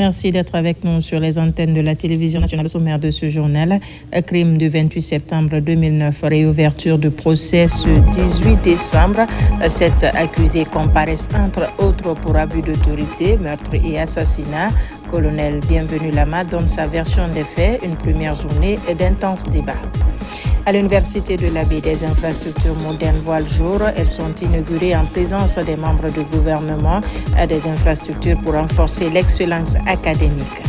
Merci d'être avec nous sur les antennes de la télévision nationale. Au sommaire de ce journal, crime du 28 septembre 2009, réouverture du procès ce 18 décembre. 7 accusés comparaissent entre autres pour abus d'autorité, meurtre et assassinat. Colonel Bienvenu Lama donne sa version des faits, une première journée d'intenses débats. À l'Université de l'Abbé, des infrastructures modernes voient le jour. Elles sont inaugurées en présence des membres du gouvernement, des infrastructures pour renforcer l'excellence académique.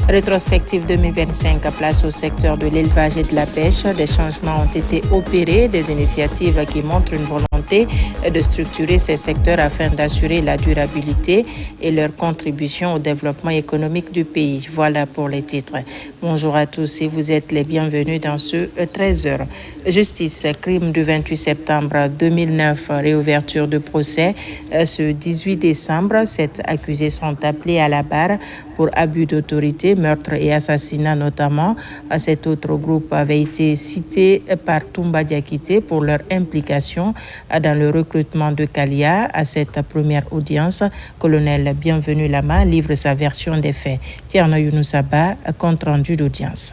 Rétrospective 2025, place au secteur de l'élevage et de la pêche. Des changements ont été opérés, des initiatives qui montrent une volonté de structurer ces secteurs afin d'assurer la durabilité et leur contribution au développement économique du pays. Voilà pour les titres. Bonjour à tous et vous êtes les bienvenus dans ce 13h. Justice, crime du 28 septembre 2009, réouverture de procès. Ce 18 décembre, 7 accusés sont appelés à la barre pour abus d'autorité, meurtre et assassinat notamment. Cet autre groupe avait été cité par Toumba Diakité pour leur implication dans le recrutement de Kalia. À cette première audience, colonel Bienvenu Lama livre sa version des faits. Tierno Younoussaba, compte rendu d'audience.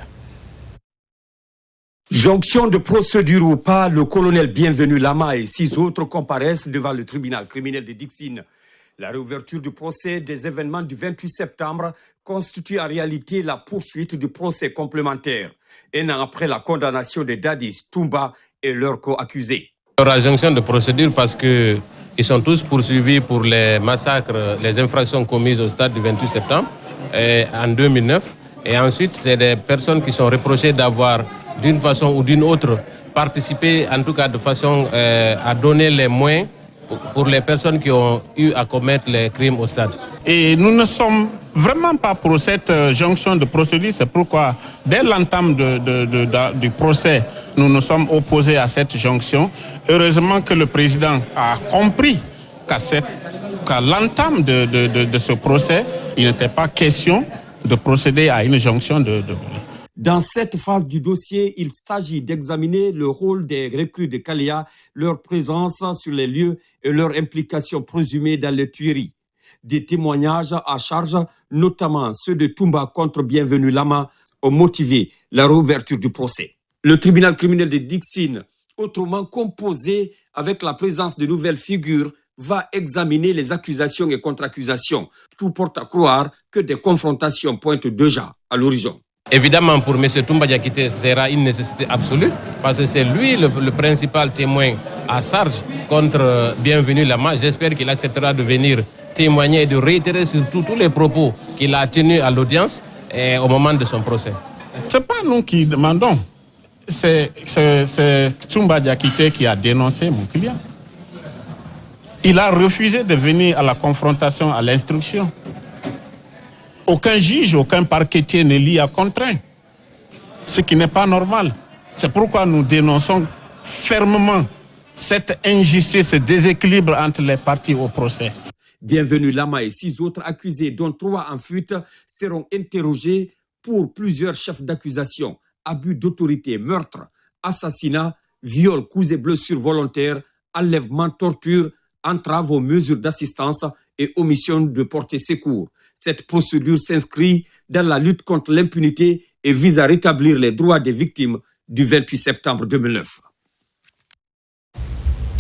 Jonction de procédure ou pas, le colonel Bienvenu Lama et 6 autres comparaissent devant le tribunal criminel de Dixine. La réouverture du procès des événements du 28 septembre constitue en réalité la poursuite du procès complémentaire, un an après la condamnation des Dadis, Toumba et leurs co-accusés. Il y aura jonction de procédure parce qu'ils sont tous poursuivis pour les massacres, les infractions commises au stade du 28 septembre en 2009. Et ensuite, c'est des personnes qui sont reprochées d'avoir, d'une façon ou d'une autre, participé, en tout cas de façon à donner les moyens pour les personnes qui ont eu à commettre les crimes au stade. Et nous ne sommes vraiment pas pour cette jonction de procédure. C'est pourquoi, dès l'entame du procès, nous nous sommes opposés à cette jonction. Heureusement que le président a compris qu'à l'entame de ce procès, il n'était pas question de procéder à une jonction de... Dans cette phase du dossier, il s'agit d'examiner le rôle des recrues de Kalia, leur présence sur les lieux et leur implication présumée dans les tueries. Des témoignages à charge, notamment ceux de Toumba contre Bienvenu Lama, ont motivé la réouverture du procès. Le tribunal criminel de Dixine, autrement composé avec la présence de nouvelles figures, va examiner les accusations et contre-accusations. Tout porte à croire que des confrontations pointent déjà à l'horizon. Évidemment, pour M. Toumba Diakité, ce sera une nécessité absolue parce que c'est lui le principal témoin à charge contre Bienvenu Lama. J'espère qu'il acceptera de venir témoigner et de réitérer surtout tous les propos qu'il a tenus à l'audience et au moment de son procès. Ce n'est pas nous qui demandons. C'est Toumba Diakité qui a dénoncé mon client. Il a refusé de venir à la confrontation, à l'instruction. Aucun juge, aucun parquetier ne l'y a contraint, ce qui n'est pas normal. C'est pourquoi nous dénonçons fermement cette injustice, ce déséquilibre entre les parties au procès. Bienvenu Lama et 6 autres accusés, dont 3 en fuite, seront interrogés pour plusieurs chefs d'accusation, abus d'autorité, meurtre, assassinat, viol, coups et blessures volontaires, enlèvement, torture, entrave aux mesures d'assistance et omission de porter secours. Cette procédure s'inscrit dans la lutte contre l'impunité et vise à rétablir les droits des victimes du 28 septembre 2009.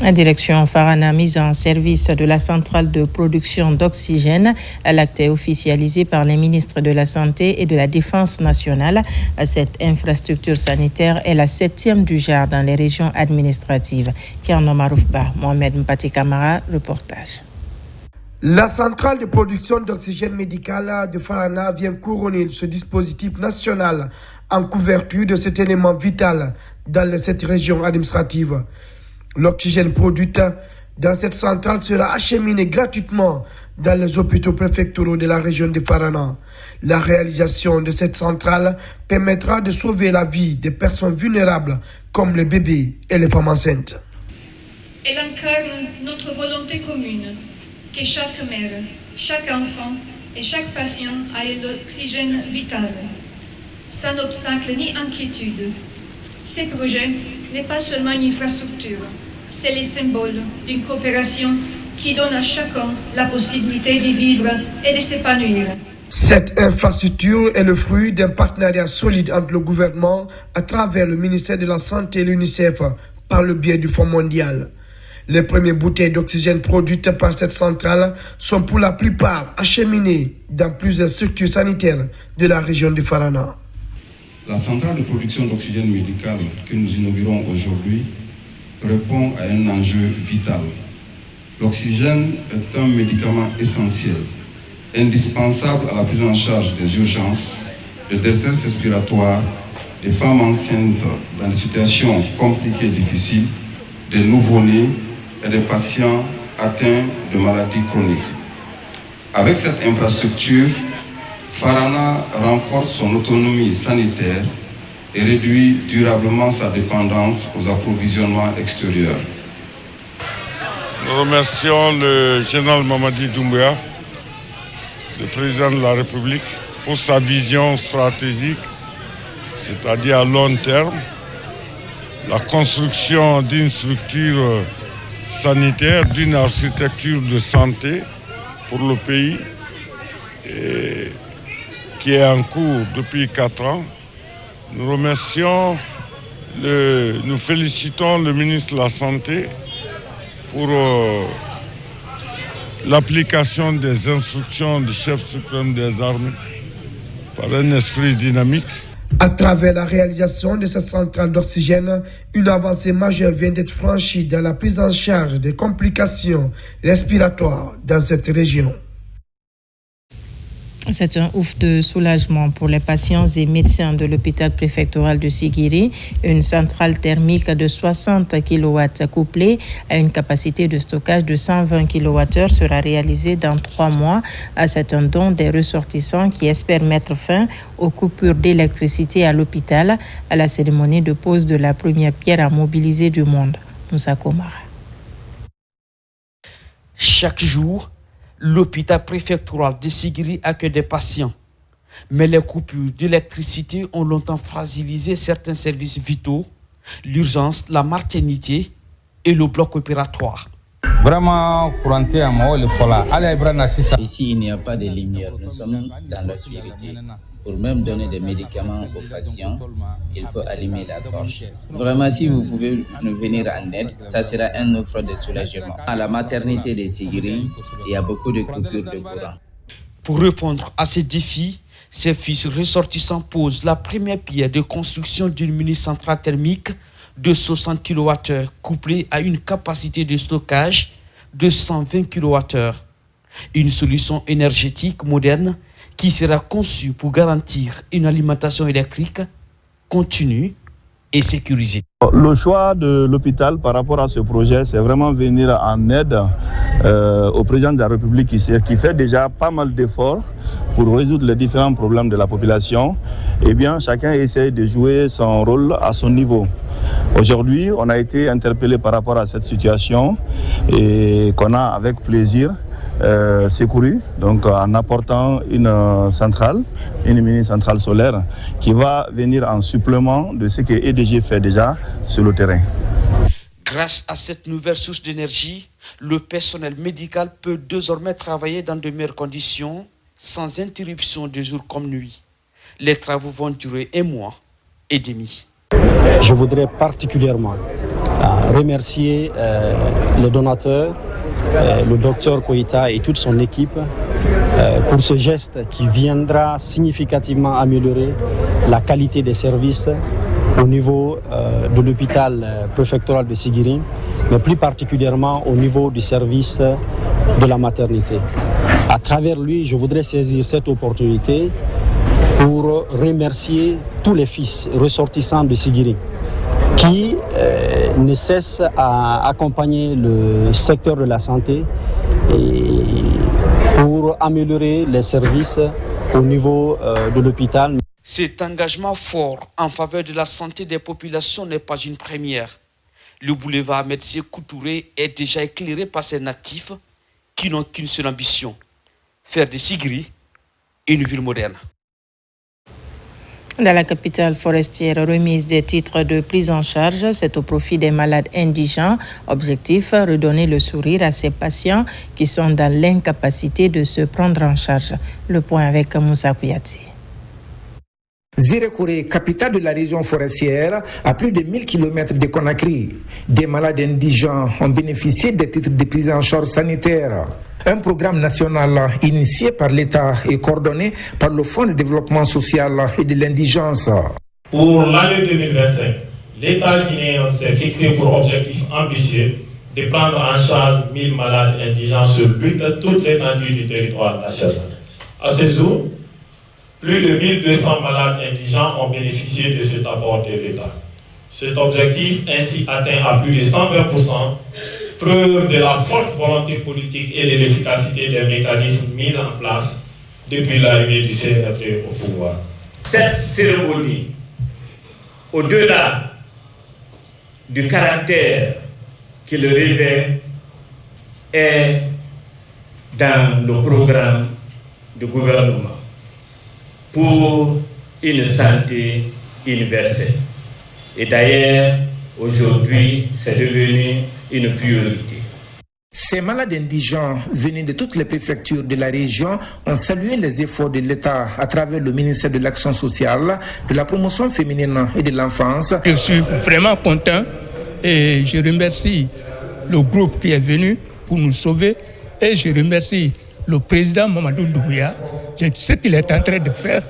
La direction Farana, mise en service de la centrale de production d'oxygène. L'acte est officialisé par les ministres de la Santé et de la Défense nationale. Cette infrastructure sanitaire est la 7e du genre dans les régions administratives. Tierno Maroufba, Mohamed Mpati Kamara, reportage. La centrale de production d'oxygène médical de Farana vient couronner ce dispositif national en couverture de cet élément vital dans cette région administrative. L'oxygène produit dans cette centrale sera acheminé gratuitement dans les hôpitaux préfectoraux de la région de Farana. La réalisation de cette centrale permettra de sauver la vie des personnes vulnérables comme les bébés et les femmes enceintes. Elle incarne notre volonté commune que chaque mère, chaque enfant et chaque patient ait l'oxygène vital, sans obstacle ni inquiétude. Ce projet n'est pas seulement une infrastructure, c'est le symbole d'une coopération qui donne à chacun la possibilité de vivre et de s'épanouir. Cette infrastructure est le fruit d'un partenariat solide entre le gouvernement à travers le ministère de la Santé et l'UNICEF par le biais du Fonds mondial. Les premières bouteilles d'oxygène produites par cette centrale sont pour la plupart acheminées dans plusieurs structures sanitaires de la région de Farana. La centrale de production d'oxygène médical que nous inaugurons aujourd'hui répond à un enjeu vital. L'oxygène est un médicament essentiel, indispensable à la prise en charge des urgences, de détresse respiratoire, des femmes enceintes dans des situations compliquées et difficiles, des nouveau-nés et des patients atteints de maladies chroniques. Avec cette infrastructure, Farana renforce son autonomie sanitaire et réduit durablement sa dépendance aux approvisionnements extérieurs. Nous remercions le général Mamadi Doumbouya, le président de la République, pour sa vision stratégique, c'est-à-dire à long terme, la construction d'une structure sanitaire, d'une architecture de santé pour le pays, et qui est en cours depuis 4 ans. Nous félicitons le ministre de la Santé pour l'application des instructions du chef suprême des armées par un esprit dynamique. À travers la réalisation de cette centrale d'oxygène, une avancée majeure vient d'être franchie dans la prise en charge des complications respiratoires dans cette région. C'est un ouf de soulagement pour les patients et médecins de l'hôpital préfectoral de Sigiri. Une centrale thermique de 60 kW couplée à une capacité de stockage de 120 kWh sera réalisée dans 3 mois. C'est un don des ressortissants qui espèrent mettre fin aux coupures d'électricité à l'hôpital à la cérémonie de pose de la première pierre à mobiliser du monde. Moussa Komara. Chaque jour, l'hôpital préfectoral de Sigiri accueille des patients. Mais les coupures d'électricité ont longtemps fragilisé certains services vitaux, l'urgence, la maternité et le bloc opératoire. Vraiment, ici, il n'y a pas de lumière. Nous sommes dans l'obscurité. Pour même donner des médicaments aux patients, il faut allumer la torche. Vraiment, si vous pouvez nous venir en aide, ça sera un offre de soulagement. À la maternité de Sigiri, il y a beaucoup de coupures de courant. Pour répondre à ces défis, ces fils ressortissants posent la première pierre de construction d'une mini-centrale thermique de 60 kWh couplée à une capacité de stockage de 120 kWh. Une solution énergétique moderne qui sera conçue pour garantir une alimentation électrique continue et sécurisée. Le choix de l'hôpital par rapport à ce projet, c'est vraiment venir en aide au président de la République qui fait déjà pas mal d'efforts pour résoudre les différents problèmes de la population. Eh bien, chacun essaie de jouer son rôle à son niveau. Aujourd'hui, on a été interpellé par rapport à cette situation et qu'on a avec plaisir secouru, donc en apportant une centrale, une mini-centrale solaire qui va venir en supplément de ce que EDG fait déjà sur le terrain. Grâce à cette nouvelle source d'énergie, le personnel médical peut désormais travailler dans de meilleures conditions, sans interruption de jour comme nuit. Les travaux vont durer 1 mois et demi. Je voudrais particulièrement remercier les donateurs, le docteur Koïta et toute son équipe pour ce geste qui viendra significativement améliorer la qualité des services au niveau de l'hôpital préfectoral de Sigiri, mais plus particulièrement au niveau du service de la maternité. À travers lui, je voudrais saisir cette opportunité pour remercier tous les fils ressortissants de Sigiri qui ne cessent à accompagner le secteur de la santé et pour améliorer les services au niveau de l'hôpital. Cet engagement fort en faveur de la santé des populations n'est pas une première. Le boulevard Ahmed Sékou Touré est déjà éclairé par ses natifs qui n'ont qu'une seule ambition, faire de Sigiri une ville moderne. Dans la capitale forestière, remise des titres de prise en charge, c'est au profit des malades indigents. Objectif, redonner le sourire à ces patients qui sont dans l'incapacité de se prendre en charge. Le point avec Moussa Kouyaté. Zirekore, capitale de la région forestière, à plus de 1000 km de Conakry. Des malades indigents ont bénéficié des titres de prise en charge sanitaire. Un programme national initié par l'État et coordonné par le Fonds de développement social et de l'indigence. Pour l'année 2025, l'État guinéen s'est fixé pour objectif ambitieux de prendre en charge 1000 malades indigents sur toute l'étendue du territoire national. À ce jour, plus de 1200 malades indigents ont bénéficié de cet apport de l'État. Cet objectif ainsi atteint à plus de 120%, preuve de la forte volonté politique et de l'efficacité des mécanismes mis en place depuis l'arrivée du CNRD au pouvoir. Cette cérémonie, au-delà du caractère qui le revêt, est dans le programme du gouvernement pour une santé universelle. Et d'ailleurs, aujourd'hui, c'est devenu une priorité. Ces malades indigents venus de toutes les préfectures de la région ont salué les efforts de l'État à travers le ministère de l'Action sociale, de la promotion féminine et de l'enfance. Je suis vraiment content et je remercie le groupe qui est venu pour nous sauver et je remercie le président Mamadou Doumbouya de ce qu'il est en train de faire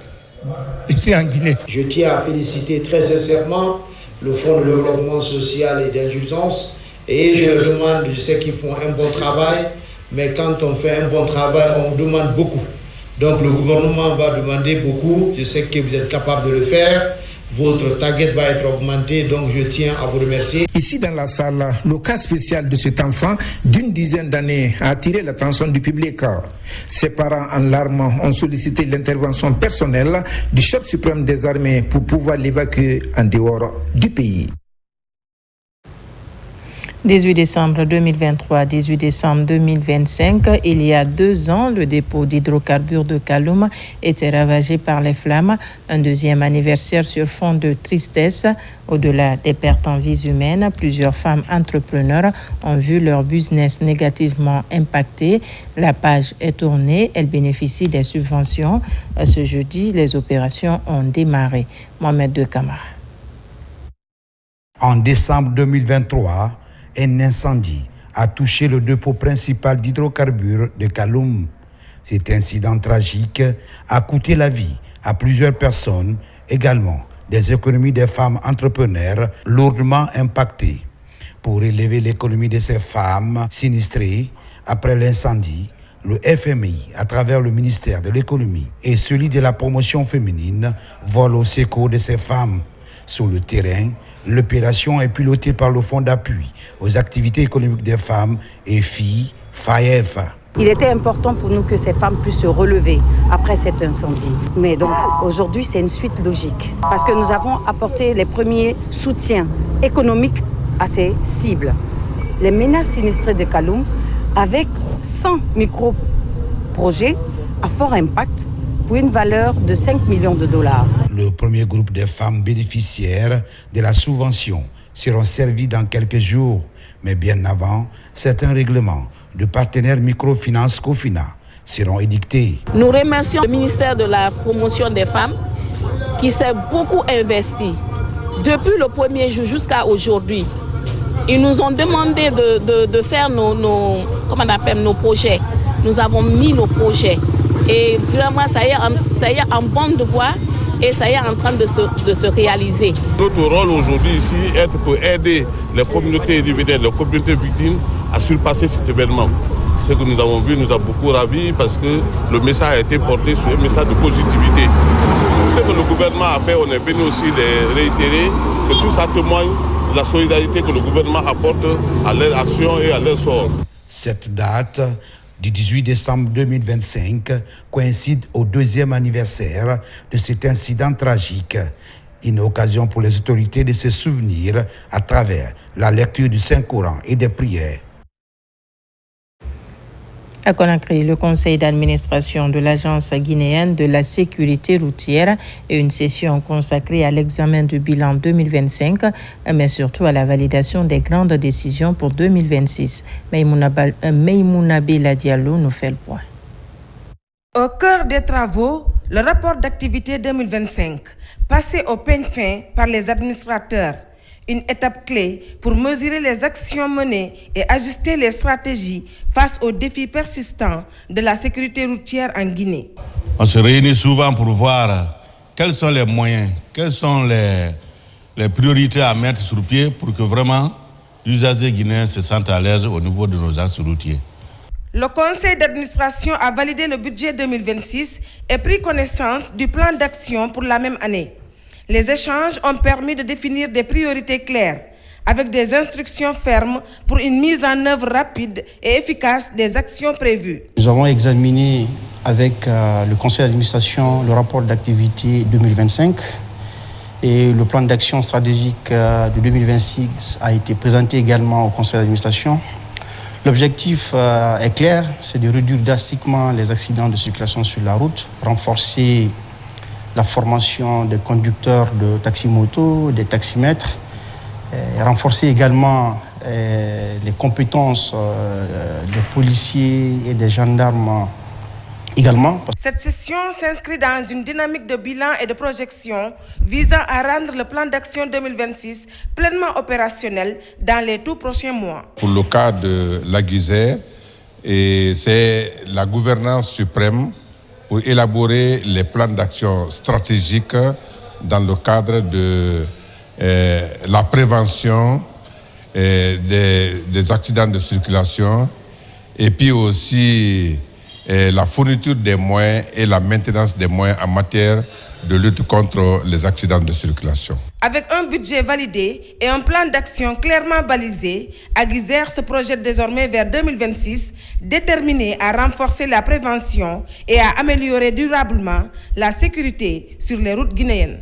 ici en Guinée. Je tiens à féliciter très sincèrement le Fonds de développement social et d'indulgence. Et je leur demande, je sais qu'ils font un bon travail, mais quand on fait un bon travail, on demande beaucoup. Donc le gouvernement va demander beaucoup, je sais que vous êtes capable de le faire. Votre target va être augmenté, donc je tiens à vous remercier. Ici dans la salle, le cas spécial de cet enfant d'une dizaine d'années a attiré l'attention du public. Ses parents en larmes ont sollicité l'intervention personnelle du chef suprême des armées pour pouvoir l'évacuer en dehors du pays. 18 décembre 2023, 18 décembre 2025, il y a 2 ans, le dépôt d'hydrocarbures de Kaloum était ravagé par les flammes. Un deuxième anniversaire sur fond de tristesse. Au-delà des pertes en vies humaines, plusieurs femmes entrepreneurs ont vu leur business négativement impacté. La page est tournée, elles bénéficient des subventions. Ce jeudi, les opérations ont démarré. Mohamed De Camara. En décembre 2023, un incendie a touché le dépôt principal d'hydrocarbures de Kaloum. Cet incident tragique a coûté la vie à plusieurs personnes, également des économies des femmes entrepreneurs lourdement impactées. Pour élever l'économie de ces femmes sinistrées après l'incendie, le FMI, à travers le ministère de l'économie et celui de la promotion féminine, vole au secours de ces femmes. Sur le terrain, l'opération est pilotée par le Fonds d'appui aux activités économiques des femmes et filles, FAEF. Il était important pour nous que ces femmes puissent se relever après cet incendie. Mais donc aujourd'hui, c'est une suite logique parce que nous avons apporté les premiers soutiens économiques à ces cibles. Les ménages sinistrés de Kaloum, avec 100 micro-projets à fort impact, pour une valeur de 5 millions de dollars. Le premier groupe de femmes bénéficiaires de la subvention seront servis dans quelques jours. Mais bien avant, certains règlements de partenaires microfinance Cofina seront édictés. Nous remercions le ministère de la promotion des femmes qui s'est beaucoup investi. Depuis le premier jour jusqu'à aujourd'hui, ils nous ont demandé de faire nos projets. Nous avons mis nos projets. Et vraiment, ça y est en bonne voie et ça y est en train de se réaliser. Notre rôle aujourd'hui ici est pour aider les communautés individuelles, les communautés victimes à surpasser cet événement. Ce que nous avons vu nous a beaucoup ravis parce que le message a été porté sur un message de positivité. Ce que le gouvernement a fait, on est venu aussi les réitérer que tout ça témoigne de la solidarité que le gouvernement apporte à leur action et à leur sort. Cette date du 18 décembre 2025 coïncide au 2e anniversaire de cet incident tragique. Une occasion pour les autorités de se souvenir à travers la lecture du Saint-Coran et des prières. À Conakry, le conseil d'administration de l'Agence guinéenne de la sécurité routière et une session consacrée à l'examen du bilan 2025, mais surtout à la validation des grandes décisions pour 2026. Maïmouna Bella Diallo nous fait le point. Au cœur des travaux, le rapport d'activité 2025, passé au peigne fin par les administrateurs. Une étape clé pour mesurer les actions menées et ajuster les stratégies face aux défis persistants de la sécurité routière en Guinée. On se réunit souvent pour voir quels sont les moyens, quelles sont les priorités à mettre sur pied pour que vraiment l'usager guinéen se sente à l'aise au niveau de nos axes routiers. Le conseil d'administration a validé le budget 2026 et pris connaissance du plan d'action pour la même année. Les échanges ont permis de définir des priorités claires, avec des instructions fermes pour une mise en œuvre rapide et efficace des actions prévues. Nous avons examiné avec le conseil d'administration le rapport d'activité 2025 et le plan d'action stratégique de 2026 a été présenté également au conseil d'administration. L'objectif est clair, c'est de réduire drastiquement les accidents de circulation sur la route, renforcer la formation des conducteurs de taxi-moto, des taximètres, renforcer également les compétences des policiers et des gendarmes également. Cette session s'inscrit dans une dynamique de bilan et de projection visant à rendre le plan d'action 2026 pleinement opérationnel dans les tout prochains mois. Pour le cas de l'Aguizère, c'est la gouvernance suprême pour élaborer les plans d'action stratégiques dans le cadre de la prévention des accidents de circulation et puis aussi la fourniture des moyens et la maintenance des moyens en matière de lutte contre les accidents de circulation. Avec un budget validé et un plan d'action clairement balisé, Aguizère se projette désormais vers 2026, déterminé à renforcer la prévention et à améliorer durablement la sécurité sur les routes guinéennes.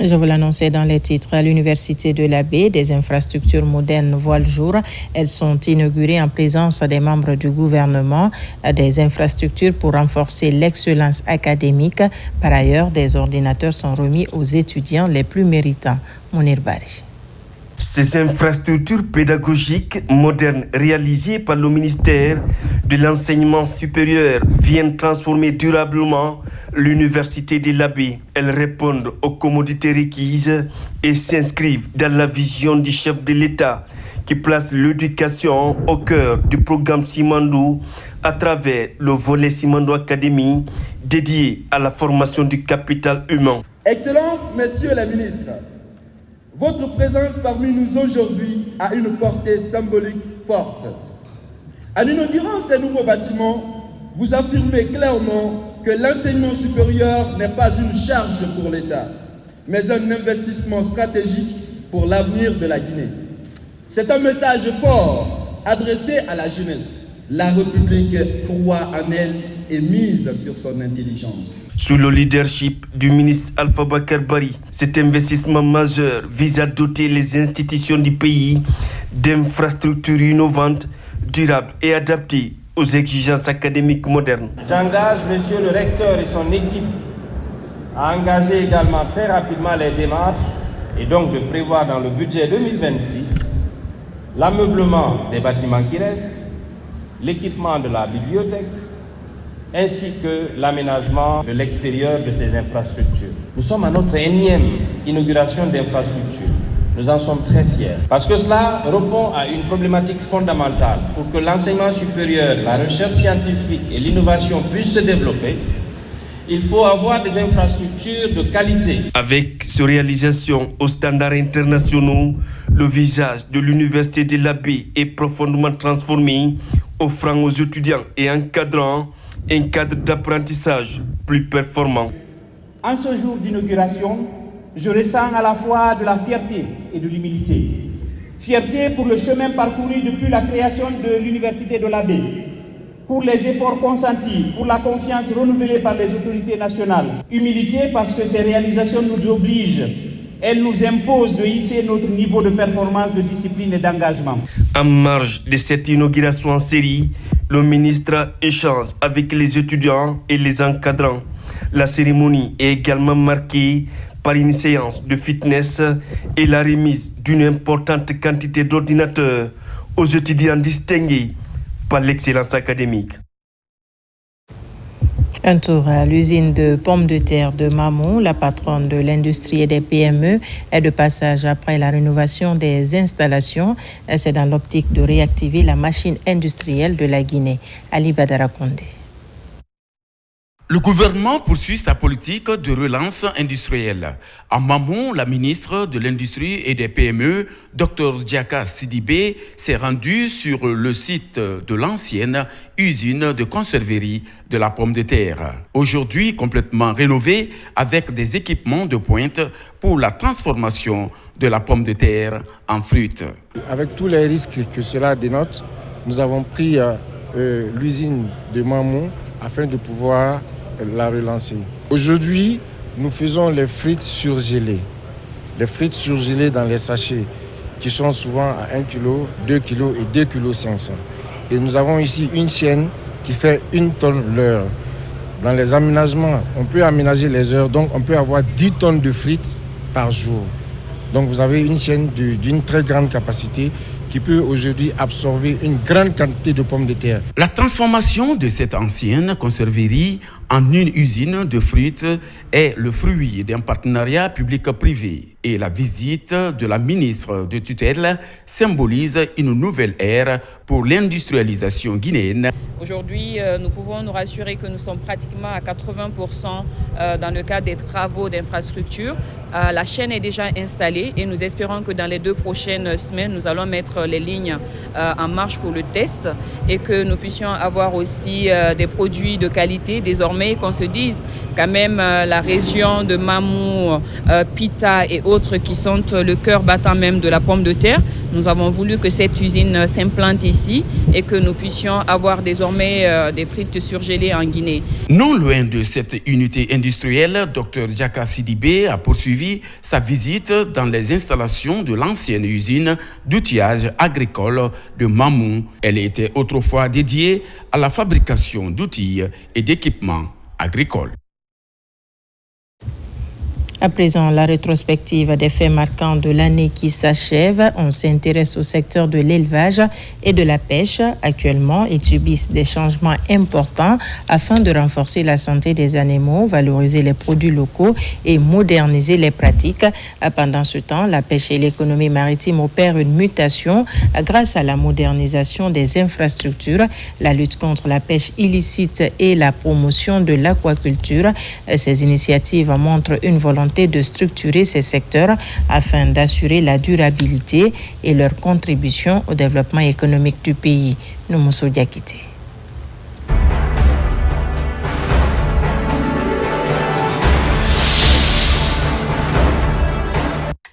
Je vous l'annonçais dans les titres. À l'Université de la Baie, des infrastructures modernes voient le jour. Elles sont inaugurées en présence des membres du gouvernement, des infrastructures pour renforcer l'excellence académique. Par ailleurs, des ordinateurs sont remis aux étudiants les plus méritants. Mounir Bari. Ces infrastructures pédagogiques modernes réalisées par le ministère de l'Enseignement supérieur viennent transformer durablement l'Université de la Baie. Elles répondent aux commodités requises et s'inscrivent dans la vision du chef de l'État qui place l'éducation au cœur du programme Simandou à travers le volet Simandou Academy dédié à la formation du capital humain. Excellences, messieurs les ministres, votre présence parmi nous aujourd'hui a une portée symbolique forte. En inaugurant ces nouveaux bâtiments, vous affirmez clairement que l'enseignement supérieur n'est pas une charge pour l'État, mais un investissement stratégique pour l'avenir de la Guinée. C'est un message fort adressé à la jeunesse. La République croit en elle et mise sur son intelligence. Sous le leadership du ministre Alpha Bakar Bari, cet investissement majeur vise à doter les institutions du pays d'infrastructures innovantes, durables et adaptées aux exigences académiques modernes. J'engage monsieur le recteur et son équipe à engager également très rapidement les démarches et donc de prévoir dans le budget 2026 l'ameublement des bâtiments qui restent, l'équipement de la bibliothèque, ainsi que l'aménagement de l'extérieur de ces infrastructures. Nous sommes à notre énième inauguration d'infrastructures. Nous en sommes très fiers, parce que cela répond à une problématique fondamentale. Pour que l'enseignement supérieur, la recherche scientifique et l'innovation puissent se développer, il faut avoir des infrastructures de qualité. Avec ces réalisations aux standards internationaux, le visage de l'Université de la Baie est profondément transformé, offrant aux étudiants et encadrants un cadre d'apprentissage plus performant. En ce jour d'inauguration, je ressens à la fois de la fierté et de l'humilité. Fierté pour le chemin parcouru depuis la création de l'Université de la Baie, pour les efforts consentis, pour la confiance renouvelée par les autorités nationales. Humilité parce que ces réalisations nous obligent elle nous impose de hisser notre niveau de performance, de discipline et d'engagement. En marge de cette inauguration en série, le ministre échange avec les étudiants et les encadrants. La cérémonie est également marquée par une séance de fitness et la remise d'une importante quantité d'ordinateurs aux étudiants distingués par l'excellence académique. Un tour à l'usine de pommes de terre de Mamou. La patronne de l'industrie et des PME est de passage après la rénovation des installations. C'est dans l'optique de réactiver la machine industrielle de la Guinée. Ali Badara Kondé. Le gouvernement poursuit sa politique de relance industrielle. À Mamou, la ministre de l'Industrie et des PME, Dr Diaka Sidibé, s'est rendue sur le site de l'ancienne usine de conserverie de la pomme de terre. Aujourd'hui complètement rénovée avec des équipements de pointe pour la transformation de la pomme de terre en fruits. Avec tous les risques que cela dénote, nous avons pris l'usine de Mamou afin de pouvoir la relancer. Aujourd'hui, nous faisons les frites surgelées. Les frites surgelées dans les sachets qui sont souvent à 1 kg, 2 kg et 2,5 kg. Et nous avons ici une chaîne qui fait 1 tonne l'heure. Dans les aménagements, on peut aménager les heures, donc on peut avoir 10 tonnes de frites par jour. Donc vous avez une chaîne d'une très grande capacité qui peut aujourd'hui absorber une grande quantité de pommes de terre. La transformation de cette ancienne conserverie en une usine de fruits est le fruit d'un partenariat public-privé. Et la visite de la ministre de tutelle symbolise une nouvelle ère pour l'industrialisation guinéenne. Aujourd'hui, nous pouvons nous rassurer que nous sommes pratiquement à 80% dans le cadre des travaux d'infrastructure. La chaîne est déjà installée et nous espérons que dans les 2 prochaines semaines, nous allons mettre les lignes en marche pour le test et que nous puissions avoir aussi des produits de qualité. Désormais, qu'on se dise quand même la région de Mamou, Pita et autres qui sont le cœur battant même de la pomme de terre. Nous avons voulu que cette usine s'implante ici et que nous puissions avoir désormais des frites surgelées en Guinée. Non loin de cette unité industrielle, Dr Diaka Sidibé a poursuivi sa visite dans les installations de l'ancienne usine d'outillage agricole de Mamou. Elle était autrefois dédiée à la fabrication d'outils et d'équipements agricoles. À présent, la rétrospective des faits marquants de l'année qui s'achève. On s'intéresse au secteur de l'élevage et de la pêche. Actuellement, ils subissent des changements importants afin de renforcer la santé des animaux, valoriser les produits locaux et moderniser les pratiques. Pendant ce temps, la pêche et l'économie maritime opèrent une mutation grâce à la modernisation des infrastructures, la lutte contre la pêche illicite et la promotion de l'aquaculture. Ces initiatives montrent une volonté de structurer ces secteurs afin d'assurer la durabilité et leur contribution au développement économique du pays. Noumousso Diakité.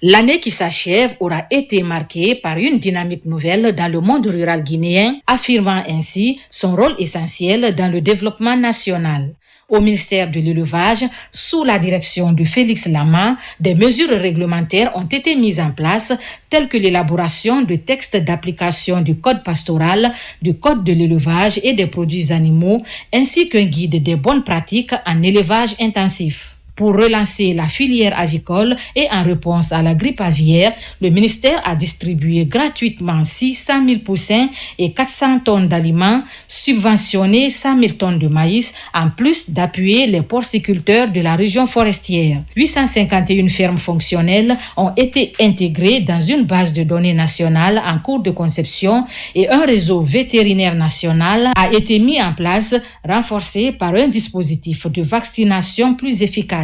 L'année qui s'achève aura été marquée par une dynamique nouvelle dans le monde rural guinéen, affirmant ainsi son rôle essentiel dans le développement national. Au ministère de l'Élevage, sous la direction de Félix Lama, des mesures réglementaires ont été mises en place, telles que l'élaboration de textes d'application du Code pastoral, du Code de l'élevage et des produits animaux, ainsi qu'un guide des bonnes pratiques en élevage intensif. Pour relancer la filière avicole et en réponse à la grippe aviaire, le ministère a distribué gratuitement 600 000 poussins et 400 tonnes d'aliments, subventionné 100 000 tonnes de maïs, en plus d'appuyer les porciculteurs de la région forestière. 851 fermes fonctionnelles ont été intégrées dans une base de données nationale en cours de conception et un réseau vétérinaire national a été mis en place, renforcé par un dispositif de vaccination plus efficace.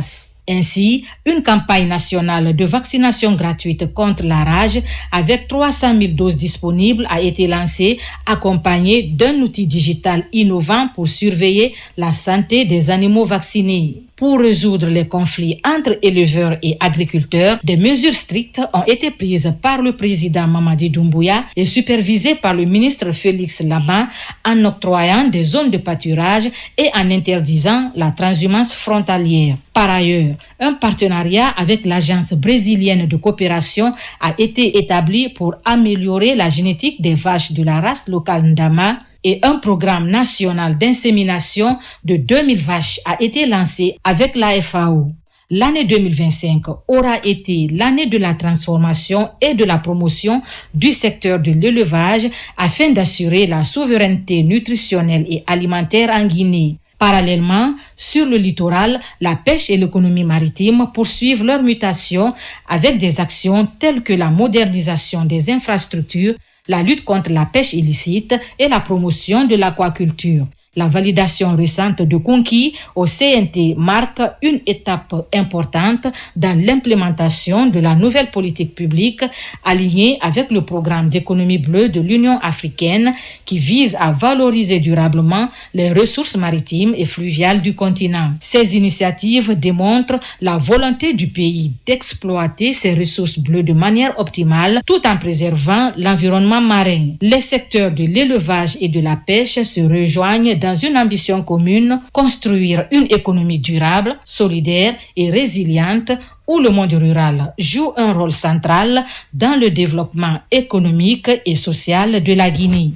Ainsi, une campagne nationale de vaccination gratuite contre la rage avec 300 000 doses disponibles a été lancée, accompagnée d'un outil digital innovant pour surveiller la santé des animaux vaccinés. Pour résoudre les conflits entre éleveurs et agriculteurs, des mesures strictes ont été prises par le président Mamadi Doumbouya et supervisées par le ministre Félix Laban en octroyant des zones de pâturage et en interdisant la transhumance frontalière. Par ailleurs, un partenariat avec l'Agence brésilienne de coopération a été établi pour améliorer la génétique des vaches de la race locale Ndama et un programme national d'insémination de 2000 vaches a été lancé avec la FAO. L'année 2025 aura été l'année de la transformation et de la promotion du secteur de l'élevage afin d'assurer la souveraineté nutritionnelle et alimentaire en Guinée. Parallèlement, sur le littoral, la pêche et l'économie maritime poursuivent leur mutation avec des actions telles que la modernisation des infrastructures, la lutte contre la pêche illicite et la promotion de l'aquaculture. La validation récente de conquis au CNT marque une étape importante dans l'implémentation de la nouvelle politique publique alignée avec le programme d'économie bleue de l'Union africaine qui vise à valoriser durablement les ressources maritimes et fluviales du continent. Ces initiatives démontrent la volonté du pays d'exploiter ses ressources bleues de manière optimale tout en préservant l'environnement marin. Les secteurs de l'élevage et de la pêche se rejoignent dans une ambition commune, construire une économie durable, solidaire et résiliente où le monde rural joue un rôle central dans le développement économique et social de la Guinée.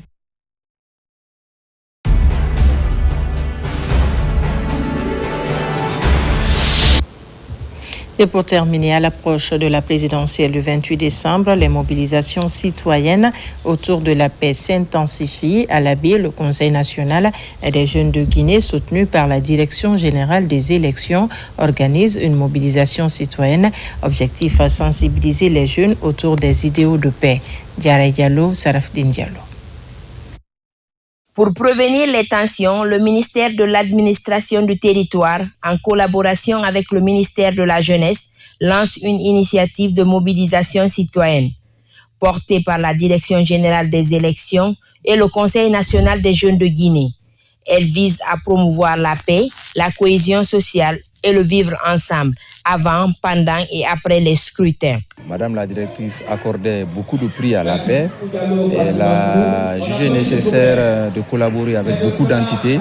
Et pour terminer, à l'approche de la présidentielle du 28 décembre, les mobilisations citoyennes autour de la paix s'intensifient. À l'Abbé, le Conseil national des jeunes de Guinée, soutenu par la Direction générale des élections, organise une mobilisation citoyenne. Objectif à sensibiliser les jeunes autour des idéaux de paix. Diarra Diallo, Sarafdine Diallo. Pour prévenir les tensions, le ministère de l'administration du territoire, en collaboration avec le ministère de la jeunesse, lance une initiative de mobilisation citoyenne. Portée par la Direction générale des élections et le Conseil national des jeunes de Guinée. Elle vise à promouvoir la paix, la cohésion sociale et le vivre ensemble, avant, pendant et après les scrutins. Madame la directrice accordait beaucoup de prix à la paix. Elle a jugé nécessaire de collaborer avec beaucoup d'entités,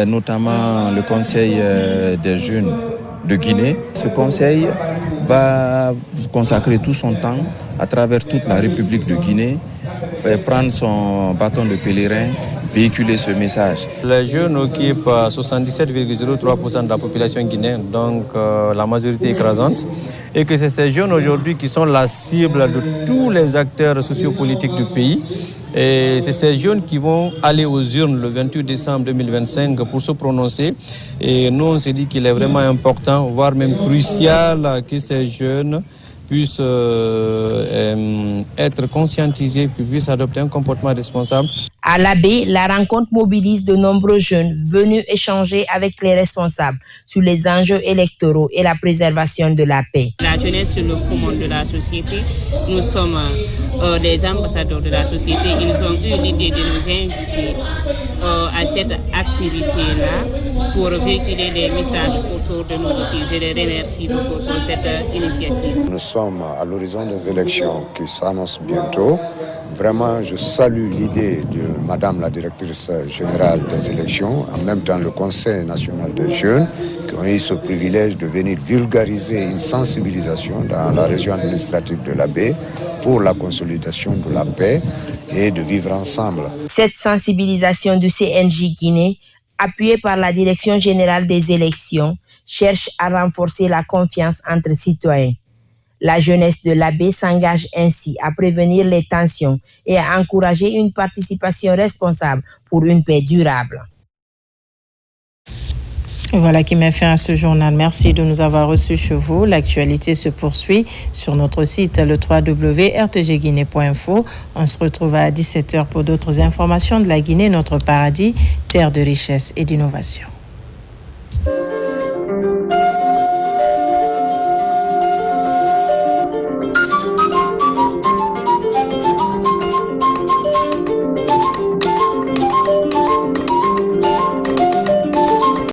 notamment le Conseil des jeunes de Guinée. Ce conseil va consacrer tout son temps à travers toute la République de Guinée, prendre son bâton de pèlerin, véhiculer ce message. Les jeunes occupent 77,03% de la population guinéenne, donc la majorité écrasante, et que c'est ces jeunes aujourd'hui qui sont la cible de tous les acteurs sociopolitiques du pays. Et c'est ces jeunes qui vont aller aux urnes le 28 décembre 2025 pour se prononcer. Et nous, on s'est dit qu'il est vraiment important, voire même crucial, que ces jeunes puissent être conscientisés, puis puissent adopter un comportement responsable. À l'Abbé, la rencontre mobilise de nombreux jeunes venus échanger avec les responsables sur les enjeux électoraux et la préservation de la paix. La jeunesse, c'est le poumon de la société. Nous sommes des ambassadeurs de la société. Ils ont eu l'idée de nous inviter à cette activité-là pour véhiculer des messages autour de nous aussi. Je les remercie beaucoup pour cette initiative. Nous sommes à l'horizon des élections qui s'annoncent bientôt. Vraiment, je salue l'idée de Madame la directrice générale des élections, en même temps le Conseil national des jeunes, qui ont eu ce privilège de venir vulgariser une sensibilisation dans la région administrative de l'Abbé pour la consolidation de la paix et de vivre ensemble. Cette sensibilisation du CNJ Guinée, appuyée par la Direction générale des élections, cherche à renforcer la confiance entre citoyens. La jeunesse de l'Abbé s'engage ainsi à prévenir les tensions et à encourager une participation responsable pour une paix durable. Voilà qui met fin à ce journal. Merci de nous avoir reçus chez vous. L'actualité se poursuit sur notre site le www.rtgguinée.info. On se retrouve à 17h pour d'autres informations de la Guinée, notre paradis, terre de richesse et d'innovation.